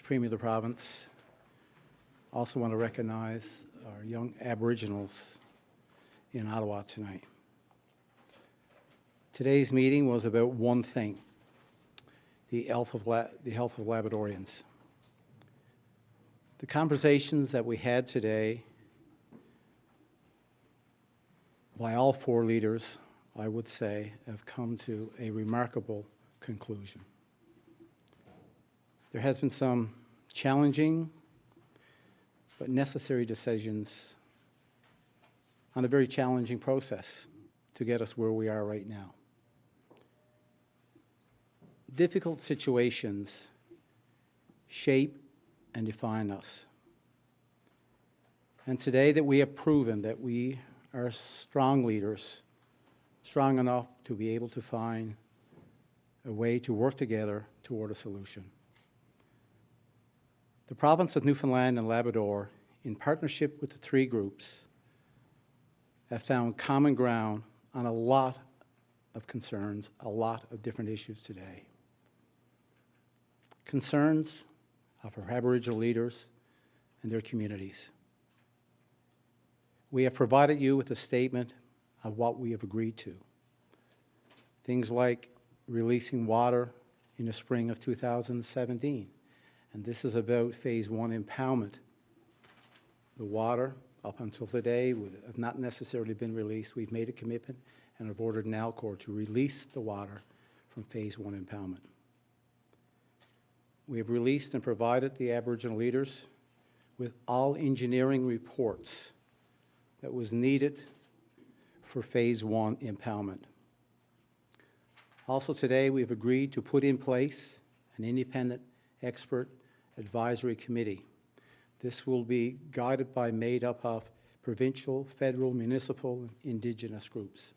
Mr. Premier of the province. I also want to recognize our young Aboriginals in Ottawa tonight. Today's meeting was about one thing, the health of Labradorians. The conversations that we had today by all four leaders, I would say, have come to a remarkable conclusion. There has been some challenging but necessary decisions on a very challenging process to get us where we are right now. Difficult situations shape and define us. And today that we have proven that we are strong leaders, strong enough to be able to find a way to work together toward a solution. The province of Newfoundland and Labrador, in partnership with the three groups, have found common ground on a lot of concerns, a lot of different issues today. Concerns of our Aboriginal leaders and their communities. We have provided you with a statement of what we have agreed to. Things like releasing water in the spring of 2017. And this is about phase one impoundment. The water, up until today, would have not necessarily been released. We've made a commitment and have ordered NALCOR to release the water from phase one impoundment. We have released and provided the Aboriginal leaders with all engineering reports that was needed for phase one impoundment. Also today, we've agreed to put in place an independent expert advisory committee. This will be guided by, made up of provincial, federal, municipal, and Indigenous groups.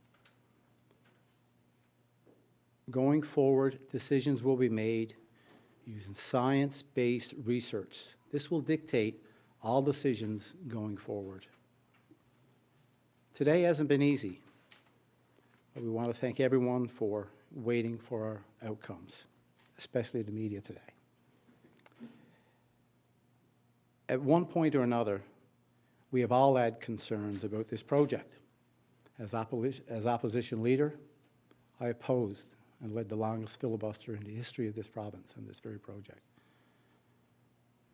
Going forward, decisions will be made using science-based research. This will dictate all decisions going forward. Today hasn't been easy, but we want to thank everyone for waiting for our outcomes, especially the media today. At one point or another, we have all had concerns about this project. As opposition leader, I opposed and led the longest filibuster in the history of this province on this very project.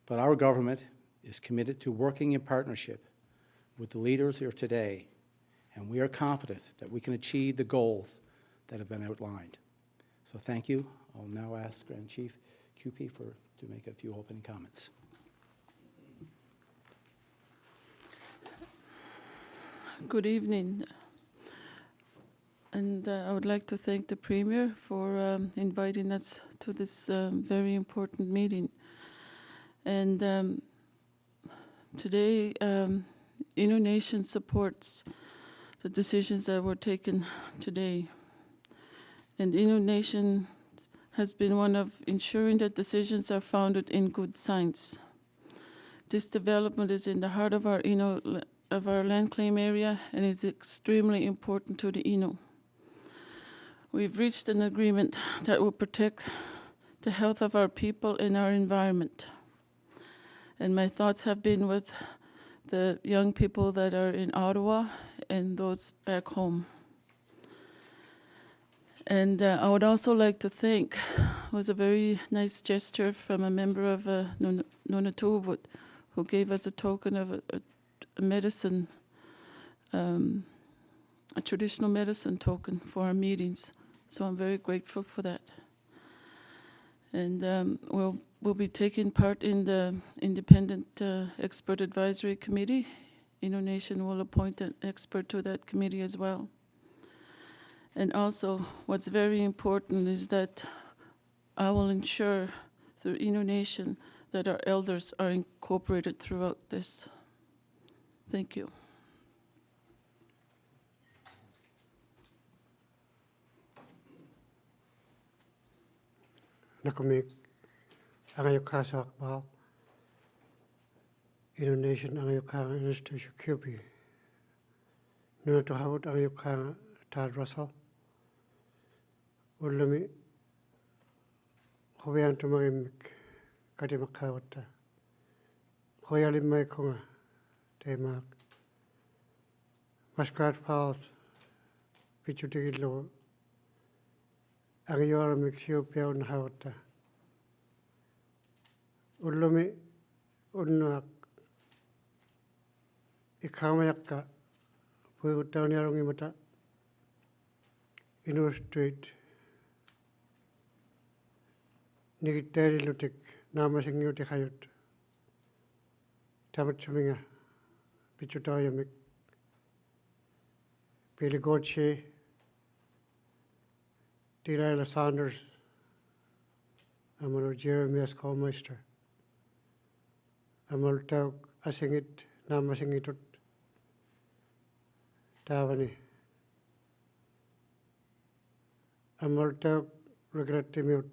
But our government is committed to working in partnership with the leaders here today, and we are confident that we can achieve the goals that have been outlined. So thank you. I'll now ask Grand Chief Qupee to make a few opening comments. Good evening. And I would like to thank the Premier for inviting us to this very important meeting. And today, Innu Nation supports the decisions that were taken today. And Innu Nation has been one of ensuring that decisions are founded in good science. This development is in the heart of our land claim area and is extremely important to the Innu. We've reached an agreement that will protect the health of our people and our environment. And my thoughts have been with the young people that are in Ottawa and those back home. And I would also like to thank, it was a very nice gesture from a member of NunatuKavut who gave us a token of a medicine, a traditional medicine token for our meetings. So I'm very grateful for that. And we'll be taking part in the independent expert advisory committee. Innu Nation will appoint an expert to that committee as well. And also, what's very important is that I will ensure through Innu Nation that our elders are incorporated throughout this. Thank you. Nakamik, Angayuka Sakbal, Innu Nation, Angayuka Anastasia Qupee, NunatuKavut, Angayuka Todd Russell, Ulami, Hoviantumagimik, NunatuKavut. Hoyali Maikonga, Demak. Muskrat Falls, Pichutigilo, Agayora Mixio Peon Hauta. Ulumi Unak Ikamayaka, Putanyarungimata, Innu Street, Nigitari Lutik, Namasinguti Hayut, Tamatsuminga, Pichutayamik, Billy Goche, Delilah Saunders, Amal Jeremy Schoolmeister, Amal Tauk Asingit, Namasingitut, Davani, Amal Tauk Regrettimut,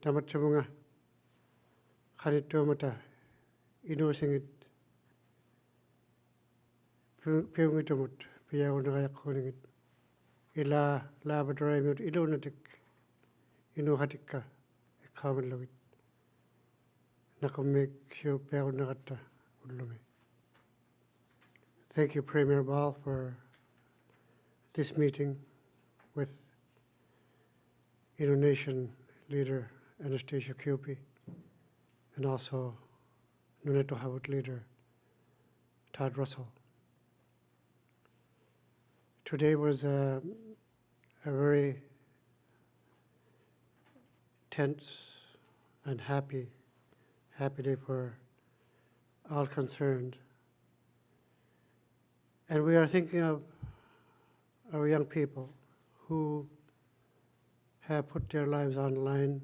Tamatsumunga, Hanitumata, Innu Singit, Pungitumut, Piaunagayakoningit, Ila Labrador Ilunatic, Innu Hatika, a common logit. Nakamik Shu Piaunagata Ulumi. Thank you, Premier Ball, for this meeting with Innu Nation leader Anastasia Qupee and also NunatuKavut leader Todd Russell. Today was a very tense and happy day for all concerned. And we are thinking of our young people who have put their lives on the line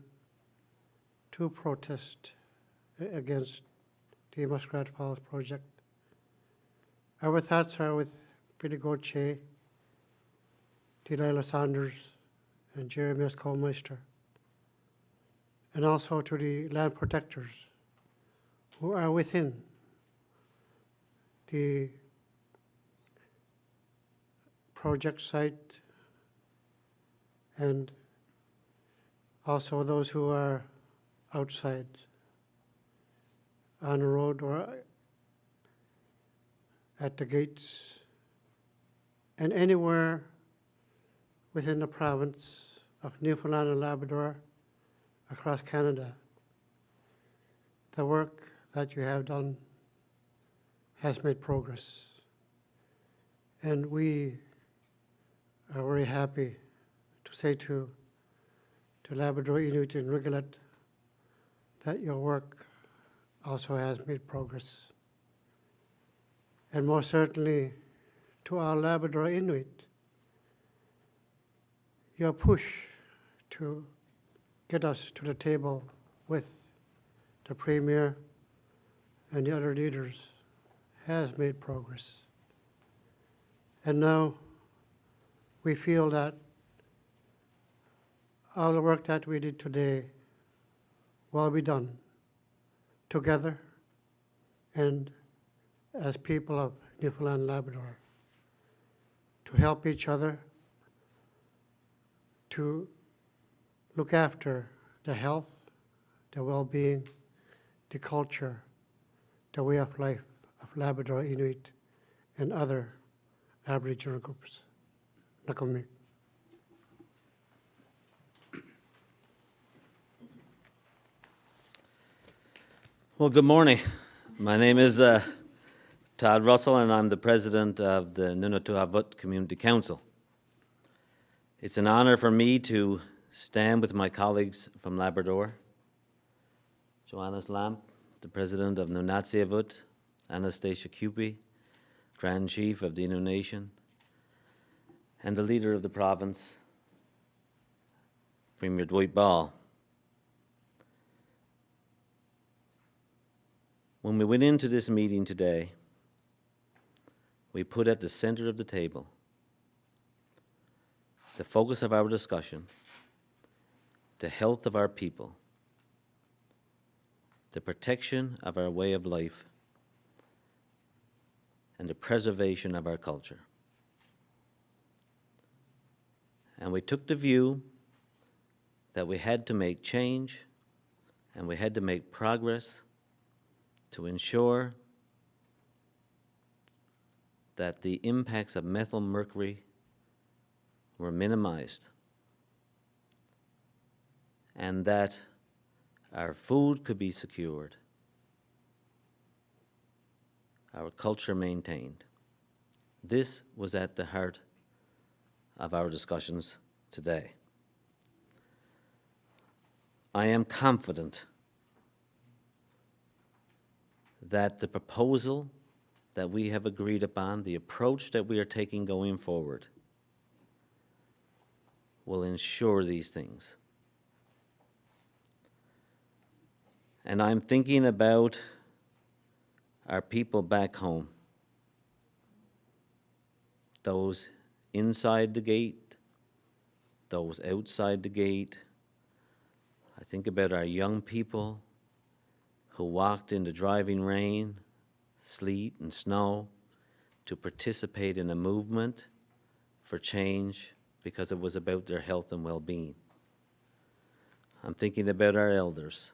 to protest against the Muskrat Falls project. Our thoughts are with Billy Goche, Delilah Saunders, and Jeremy Schoolmeister, and also to the land protectors who are within the project site, and also those who are outside on the road or at the gates, and anywhere within the province of Newfoundland and Labrador across Canada. The work that you have done has made progress. And we are very happy to say to Labrador Inuit and Rigolet that your work also has made progress. And most certainly to our Labrador Inuit, your push to get us to the table with the Premier and the other leaders has made progress. And now we feel that all the work that we did today will be done together and as people of Newfoundland and Labrador to help each other, to look after the health, the well-being, the culture, the way of life of Labrador Inuit and other Aboriginal groups. Nakamik. Well, good morning. My name is Todd Russell, and I'm the president of the NunatuKavut Community Council. It's an honor for me to stand with my colleagues from Labrador, Johannes Lampe, the president of Nunatsiavut, Anastasia Qupee, Grand Chief of the Innu Nation, and the leader of the province, Premier Dwight Ball. When we went into this meeting today, we put at the center of the table the focus of our discussion, the health of our people, the protection of our way of life, and the preservation of our culture. And we took the view that we had to make change and we had to make progress to ensure that the impacts of methyl mercury were minimized and that our food could be secured, our culture maintained. This was at the heart of our discussions today. I am confident that the proposal that we have agreed upon, the approach that we are taking going forward, will ensure these things. And I'm thinking about our people back home, those inside the gate, those outside the gate. I think about our young people who walked in the driving rain, sleet, and snow to participate in a movement for change because it was about their health and well-being. I'm thinking about our elders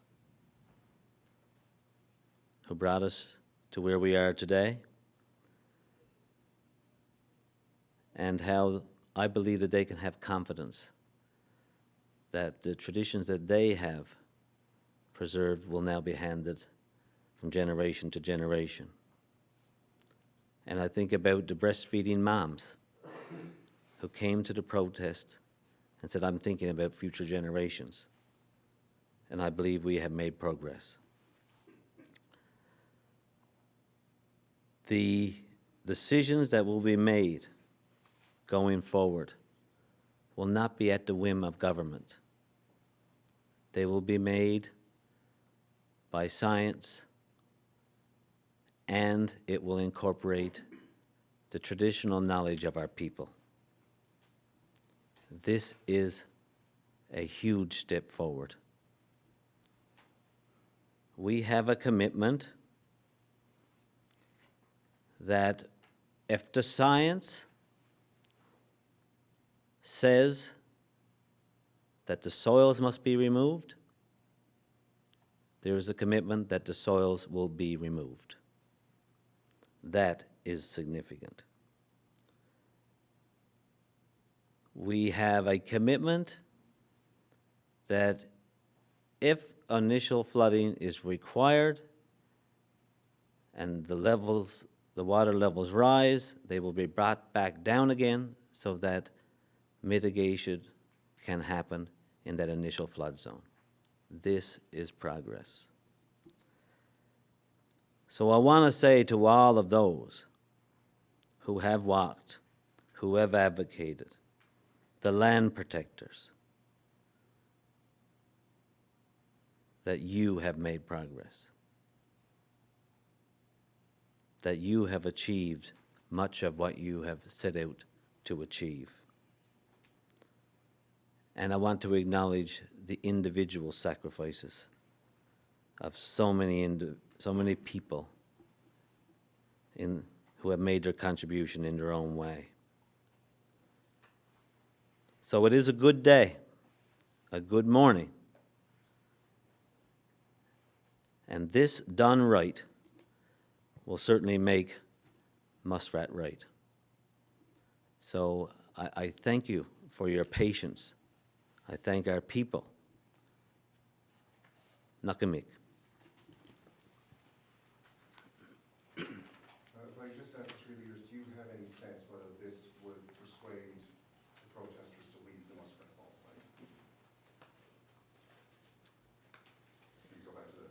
who brought us to where we are today, and how I believe that they can have confidence that the traditions that they have preserved will now be handed from generation to generation. And I think about the breastfeeding moms who came to the protest and said, I'm thinking about future generations. And I believe we have made progress. The decisions that will be made going forward will not be at the whim of government. They will be made by science, and it will incorporate the traditional knowledge of our people. This is a huge step forward. We have a commitment that if the science says that the soils must be removed, there is a commitment that the soils will be removed. That is significant. We have a commitment that if initial flooding is required and the water levels rise, they will be brought back down again so that mitigation can happen in that initial flood zone. This is progress. So I want to say to all of those who have walked, who have advocated, the land protectors, that you have made progress, that you have achieved much of what you have set out to achieve. And I want to acknowledge the individual sacrifices of so many people who have made their contribution in their own way. So it is a good day, a good morning. And this done right will certainly make Muskrat right. So I thank you for your patience. I thank our people. Nakamik. If I just ask the three leaders, do you have any sense whether this would persuade the protesters to leave the Muskrat Falls site? Can you go back to the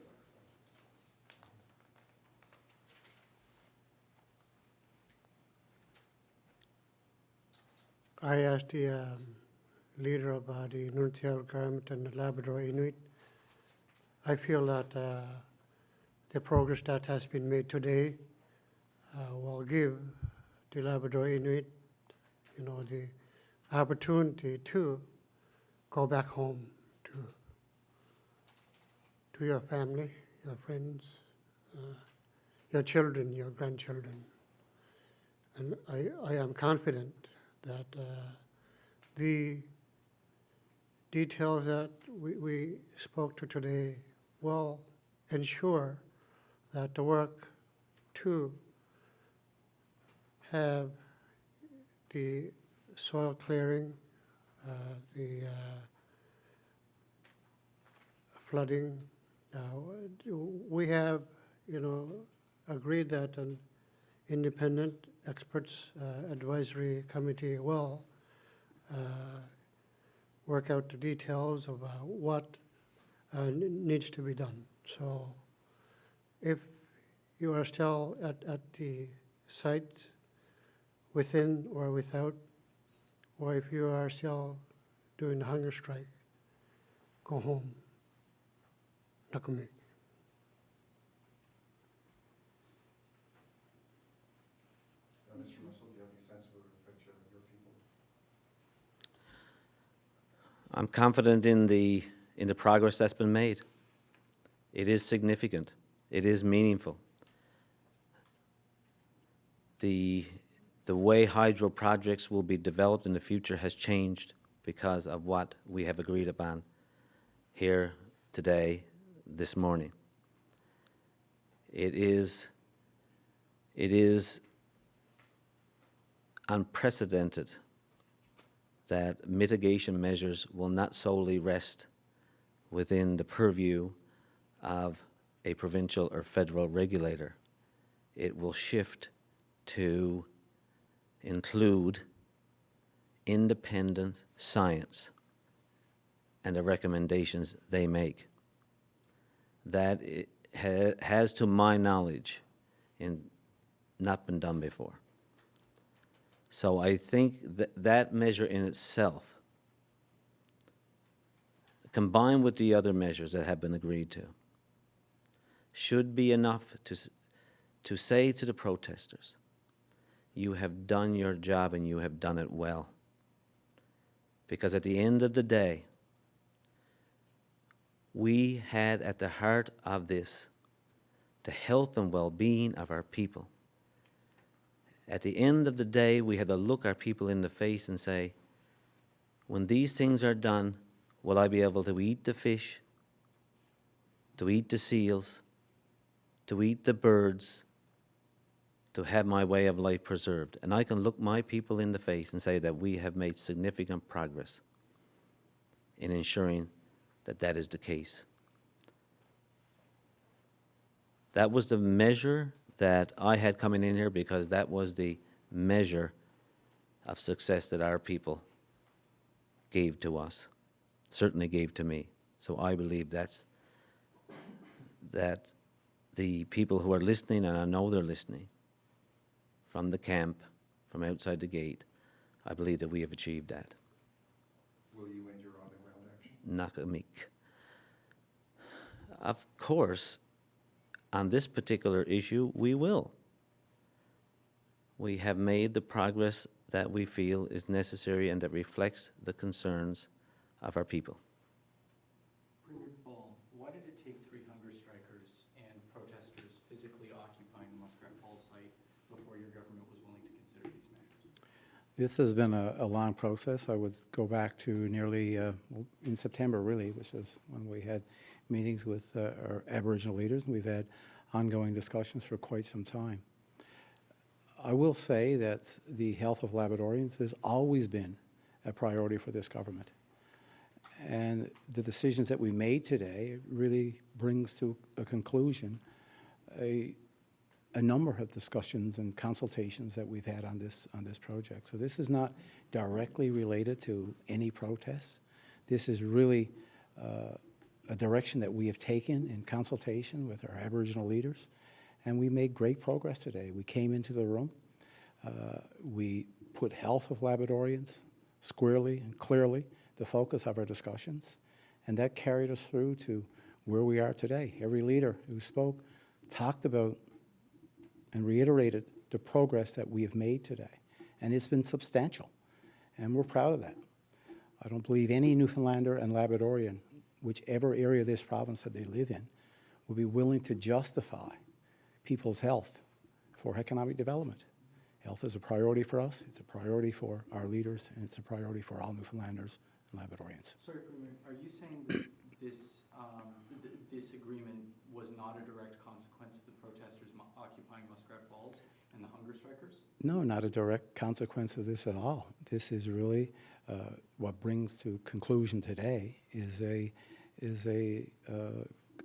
microphone? I asked the leader of the Nunatsiavut and the Labrador Inuit. I feel that the progress that has been made today will give the Labrador Inuit, the opportunity to go back home to your family, your friends, your children, your grandchildren. And I am confident that the details that we spoke to today will ensure that the work to have the soil clearing, the flooding. We have, agreed that an independent experts advisory committee will work out the details of what needs to be done. So if you are still at the site, within or without, or if you are still doing the hunger strike, go home. Nakamik. Mr. Russell, do you have any sense of it would affect your people? I'm confident in the progress that's been made. It is significant. It is meaningful. The way hydro projects will be developed in the future has changed because of what we have agreed upon here today, this morning. It is unprecedented that mitigation measures will not solely rest within the purview of a provincial or federal regulator. It will shift to include independent science and the recommendations they make. That has, to my knowledge, not been done before. So I think that measure in itself, combined with the other measures that have been agreed to, should be enough to say to the protesters, you have done your job and you have done it well. Because at the end of the day, we had at the heart of this the health and well-being of our people. At the end of the day, we had to look our people in the face and say, when these things are done, will I be able to eat the fish, to eat the seals, to eat the birds, to have my way of life preserved? And I can look my people in the face and say that we have made significant progress in ensuring that that is the case. That was the measure that I had coming in here, because that was the measure of success that our people gave to us, certainly gave to me. So I believe that the people who are listening, and I know they're listening, from the camp, from outside the gate, I believe that we have achieved that. Will you end your on-the-ground action? Nakamik. Of course, on this particular issue, we will. We have made the progress that we feel is necessary and that reflects the concerns of our people. Premier Ball, why did it take 3 hunger strikers and protesters physically occupying the Muskrat Falls site before your government was willing to consider these measures? This has been a long process. I would go back to nearly in September, really, which is when we had meetings with our Aboriginal leaders, and we've had ongoing discussions for quite some time. I will say that the health of Labradorians has always been a priority for this government. And the decisions that we made today really brings to a conclusion a number of discussions and consultations that we've had on this project. So this is not directly related to any protests. This is really a direction that we have taken in consultation with our Aboriginal leaders, and we made great progress today. We came into the room, we put health of Labradorians squarely and clearly the focus of our discussions, and that carried us through to where we are today. Every leader who spoke talked about and reiterated the progress that we have made today, and it's been substantial, and we're proud of that. I don't believe any Newfoundlander and Labradorian, whichever area of this province that they live in, will be willing to justify people's health for economic development. Health is a priority for us, it's a priority for our leaders, and it's a priority for all Newfoundlanders and Labradorians. Sorry, Premier, are you saying that this, this agreement was not a direct consequence of the protesters occupying Muskrat Falls and the hunger strikers? No, not a direct consequence of this at all. This is really what brings to conclusion today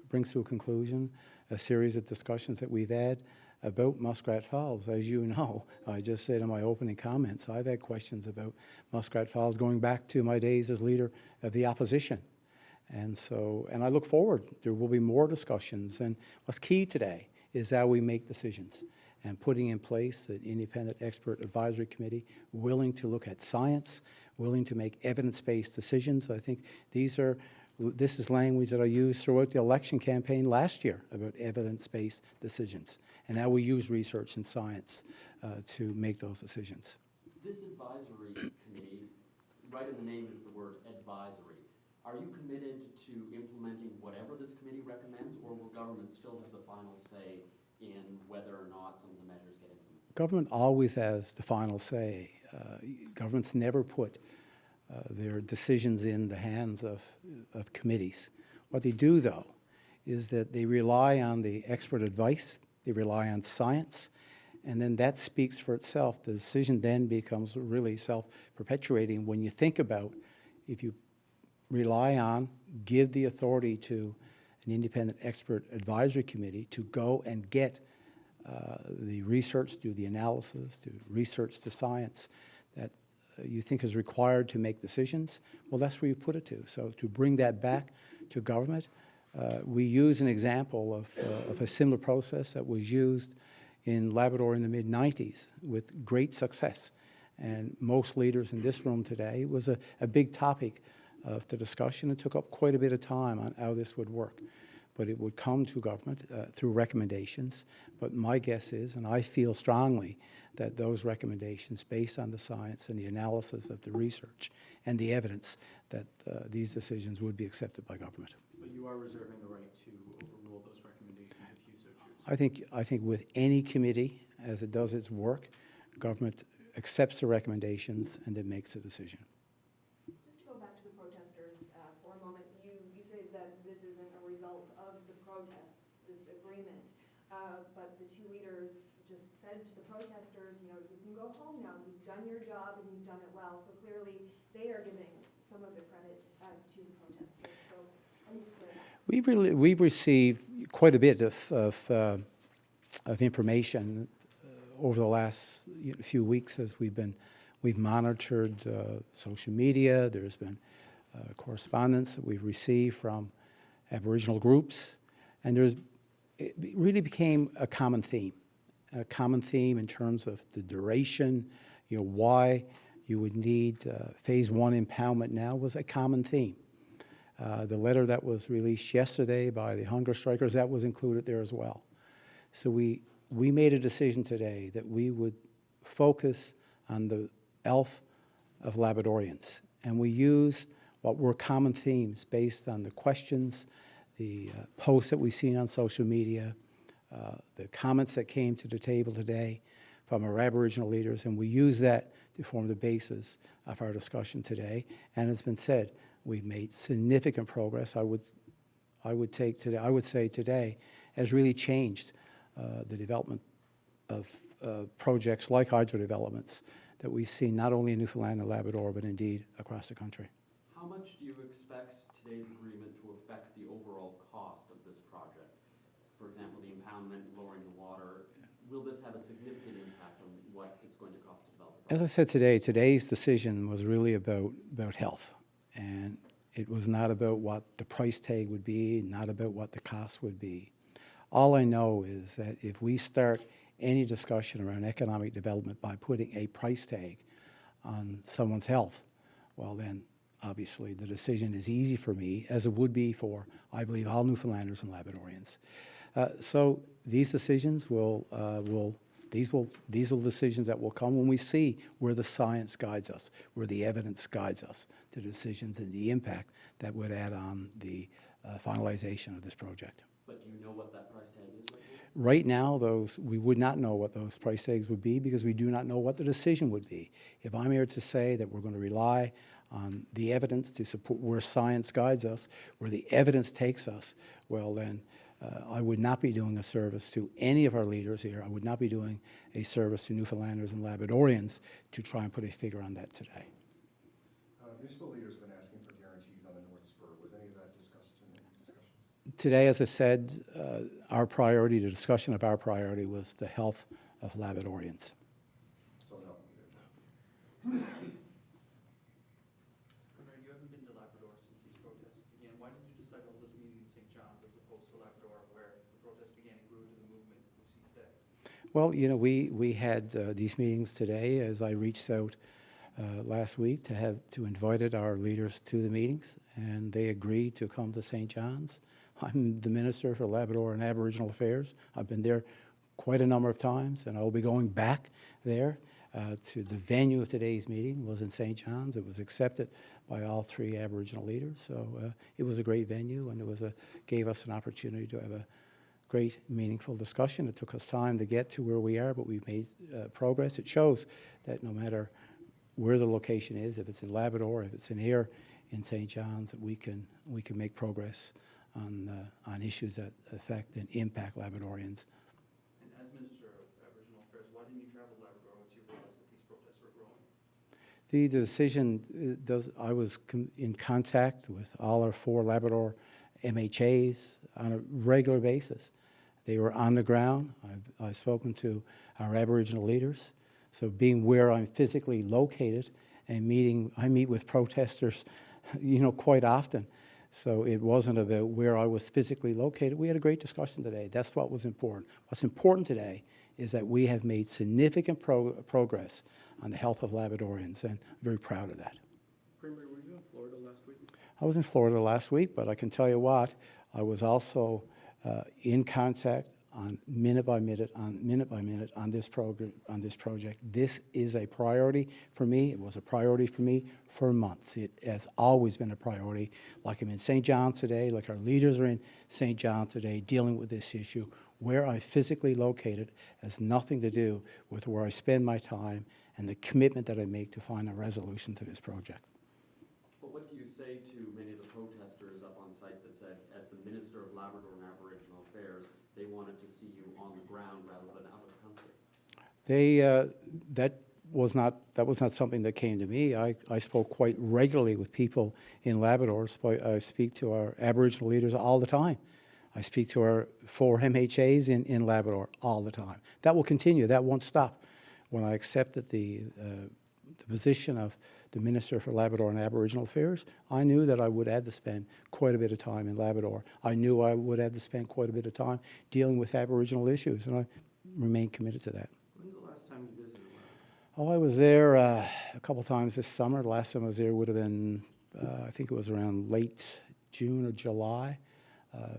brings to a conclusion a series of discussions that we've had about Muskrat Falls. As you know, I just said in my opening comments, I've had questions about Muskrat Falls going back to my days as leader of the opposition. And I look forward, there will be more discussions. And what's key today is how we make decisions and putting in place an independent expert advisory committee willing to look at science, willing to make evidence-based decisions. I think this is language that I used throughout the election campaign last year about evidence-based decisions and how we use research and science to make those decisions. This advisory committee, right in the name is the word advisory. Are you committed to implementing whatever this committee recommends, or will government still have the final say in whether or not some of the measures get implemented? Government always has the final say. Governments never put their decisions in the hands of committees. What they do, though, is that they rely on the expert advice, they rely on science, and then that speaks for itself. The decision then becomes really self-perpetuating when you think about if you rely on, give the authority to an independent expert advisory committee to go and get the research, do the analysis, do research to science that you think is required to make decisions, well, that's where you put it to. So to bring that back to government, we use an example of a similar process that was used in Labrador in the mid-90s with great success. And most leaders in this room today, it was a big topic of the discussion. It took up quite a bit of time on how this would work. But it would come to government through recommendations. But my guess is, and I feel strongly, that those recommendations, based on the science and the analysis of the research and the evidence, that these decisions would be accepted by government. But you are reserving the right to overrule those recommendations if you so choose. I think with any committee, as it does its work, government accepts the recommendations and then makes a decision. Just to go back to the protesters for a moment, you say that this isn't a result of the protests, this agreement, but the two leaders just said to the protesters, you know, you can go home now, you've done your job and you've done it well. So clearly they are giving some of the credit to the protesters. So let me square that. We've received quite a bit of information over the last few weeks as we've monitored social media. There's been correspondence that we've received from Aboriginal groups, and it really became a common theme in terms of the duration, why you would need phase one impoundment now was a common theme. The letter that was released yesterday by the hunger strikers, that was included there as well. So we made a decision today that we would focus on the health of Labradorians, and we used what were common themes based on the questions, the posts that we've seen on social media, the comments that came to the table today from our Aboriginal leaders, and we use that to form the basis of our discussion today. And it's been said, we've made significant progress. I would say today has really changed the development of projects like hydro developments that we've seen not only in Newfoundland and Labrador, but indeed across the country. How much do you expect today's agreement to affect the overall cost of this project? For example, the impoundment, lowering the water. Will this have a significant impact on what it's going to cost to develop the project? As I said today, today's decision was really about health. And it was not about what the price tag would be, not about what the cost would be. All I know is that if we start any discussion around economic development by putting a price tag on someone's health, well then, obviously, the decision is easy for me, as it would be for, I believe, all Newfoundlanders and Labradorians. So these decisions these will decisions that will come when we see where the science guides us, where the evidence guides us, the decisions and the impact that would add on the finalization of this project. But do you know what that price tag is right now? Right now, we would not know what those price tags would be because we do not know what the decision would be. If I'm here to say that we're going to rely on the evidence to support where science guides us, where the evidence takes us, well then, I would not be doing a service to any of our leaders here. I would not be doing a service to Newfoundlanders and Labradorians to try and put a figure on that today. Municipal leaders have been asking for guarantees on the North Spur. Was any of that discussed in these discussions? Today, as I said, our priority, the discussion of our priority was the health of Labradorians. So no. You haven't been to Labrador since these protests began. Why did you decide to hold this meeting in St. John's as opposed to Labrador, where the protests began and grew to the movement we see today? Well, you know, we had these meetings today as I reached out last week to invited our leaders to the meetings, and they agreed to come to St. John's. I'm the Minister for Labrador and Aboriginal Affairs. I've been there quite a number of times, and I'll be going back there. To the venue of today's meeting was in St. John's. It was accepted by all three Aboriginal leaders, so it was a great venue, and it gave us an opportunity to have a great, meaningful discussion. It took us time to get to where we are, but we've made progress. It shows that no matter where the location is, if it's in Labrador, if it's in here in St. John's, that we can make progress on issues that affect and impact Labradorians. And as Minister of Aboriginal Affairs, why didn't you travel to Labrador once you realized that these protests were growing? The decision, I was in contact with all our 4 Labrador MHAs on a regular basis. They were on the ground. I've spoken to our Aboriginal leaders. So being where I'm physically located and I meet with protesters, you know, quite often. So it wasn't about where I was physically located. We had a great discussion today. That's what was important. What's important today is that we have made significant progress on the health of Labradorians, and I'm very proud of that. Premier, were you in Florida last week? I was in Florida last week, but I can tell you what, I was also in contact on minute by minute on this project. This is a priority for me. It was a priority for me for months. It has always been a priority. Like I'm in St. John's today, like our leaders are in St. John's today, dealing with this issue. Where I physically located has nothing to do with where I spend my time and the commitment that I make to find a resolution to this project. But what do you say to many of the protesters up on site that said, as the Minister of Labrador and Aboriginal Affairs, they wanted to see you on the ground rather than out of the country? That was not something that came to me. I spoke quite regularly with people in Labrador. I speak to our Aboriginal leaders all the time. I speak to our 4 MHAs in Labrador all the time. That will continue. That won't stop. When I accepted the position of the Minister for Labrador and Aboriginal Affairs, I knew that I would have to spend quite a bit of time in Labrador. I knew I would have to spend quite a bit of time dealing with Aboriginal issues, and I remain committed to that. When's the last time you visited Labrador? Oh, I was there a couple times this summer. The last time I was there would have been, I think it was around late June or July.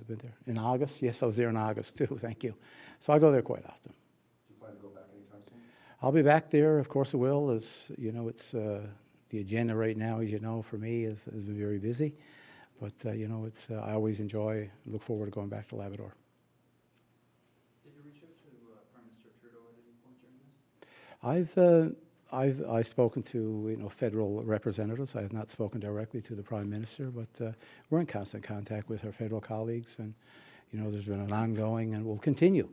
Been there in August. Yes, I was there in August too. Thank you. So I go there quite often. Do you plan to go back anytime soon? I'll be back there. Of course I will. As you know, it's the agenda right now, as you know, for me has been very busy. But you know, I always look forward to going back to Labrador. Did you reach out to Prime Minister Trudeau at any point during this? I've spoken to federal representatives. I have not spoken directly to the Prime Minister, but we're in constant contact with our federal colleagues, and there's been an ongoing and will continue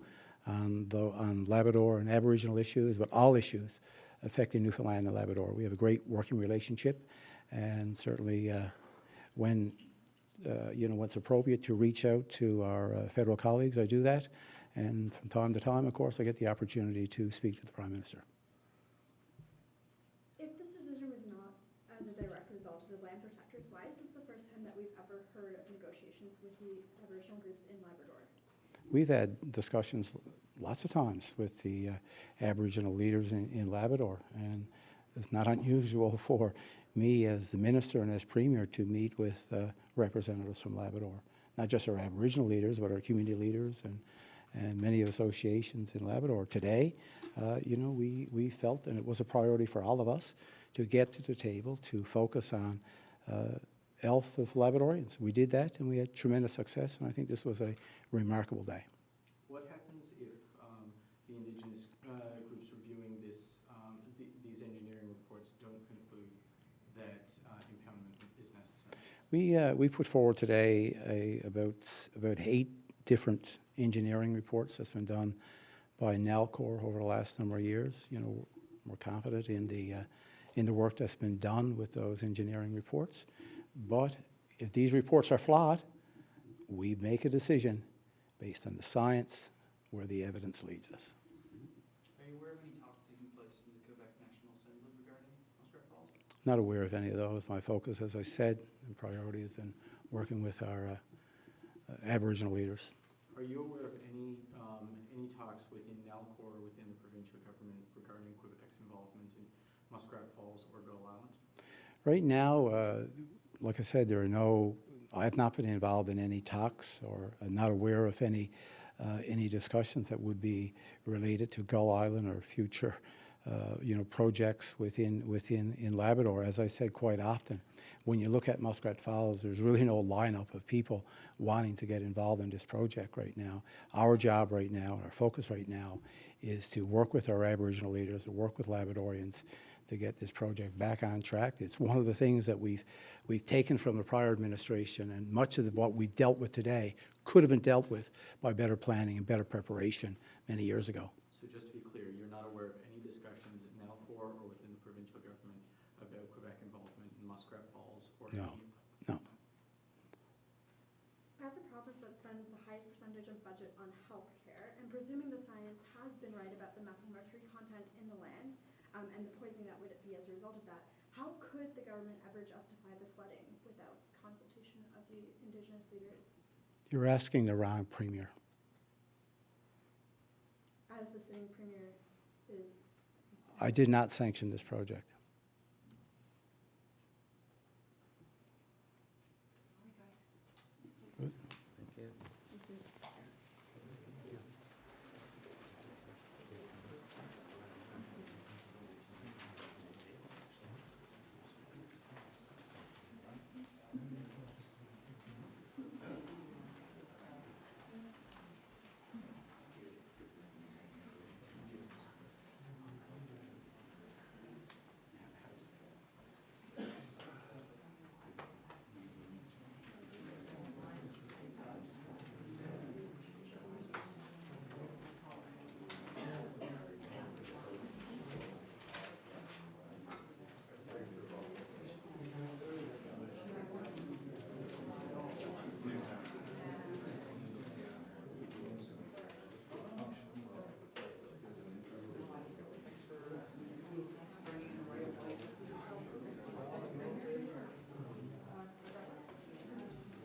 on Labrador and Aboriginal issues, but all issues affecting Newfoundland and Labrador. We have a great working relationship, and certainly when it's appropriate to reach out to our federal colleagues, I do that, and from time to time, of course, I get the opportunity to speak to the Prime Minister. If this decision was not as a direct result of the land protectors, why is this the first time that we've ever heard of negotiations with the Aboriginal groups in Labrador? We've had discussions lots of times with the Aboriginal leaders in Labrador, and it's not unusual for me as the Minister and as Premier to meet with representatives from Labrador, not just our Aboriginal leaders, but our community leaders and many associations in Labrador. Today, we felt, and it was a priority for all of us, to get to the table to focus on health of Labradorians. We did that, and we had tremendous success, and I think this was a remarkable day. What happens if the Indigenous groups reviewing this, these engineering reports don't conclude that We put forward today about 8 different engineering reports that's been done by NALCOR over the last number of years. You know, we're confident in the work that's been done with those engineering reports. But if these reports are flawed, we make a decision based on the science where the evidence leads us. Are you aware of any talks taking place in the Quebec National Assembly regarding Muskrat Falls? Not aware of any of those. My focus, as I said, and priority has been working with our Aboriginal leaders. Are you aware of any talks within NALCOR or within the provincial government regarding Quebec's involvement in Muskrat Falls or Gull Island? Right now, like I said, I have not been involved in any talks, or I'm not aware of any discussions that would be related to Gull Island or future, projects in Labrador. As I said quite often, when you look at Muskrat Falls, there's really no lineup of people wanting to get involved in this project right now. Our job right now, our focus right now, is to work with our Aboriginal leaders, to work with Labradorians to get this project back on track. It's one of the things that we've taken from the prior administration, and much of what we dealt with today could have been dealt with by better planning and better preparation many years ago. So just to be clear, you're not aware of any discussions at NALCOR or within the provincial government about Quebec involvement in Muskrat Falls or No. any? No. As a province that spends the highest percentage of budget on healthcare, and presuming the science has been right about the methylmercury content in the land, and the poisoning that would be as a result of that, how could the government ever justify the flooding without consultation of the Indigenous leaders? You're asking the wrong premier. As the sitting premier is. I did not sanction this project.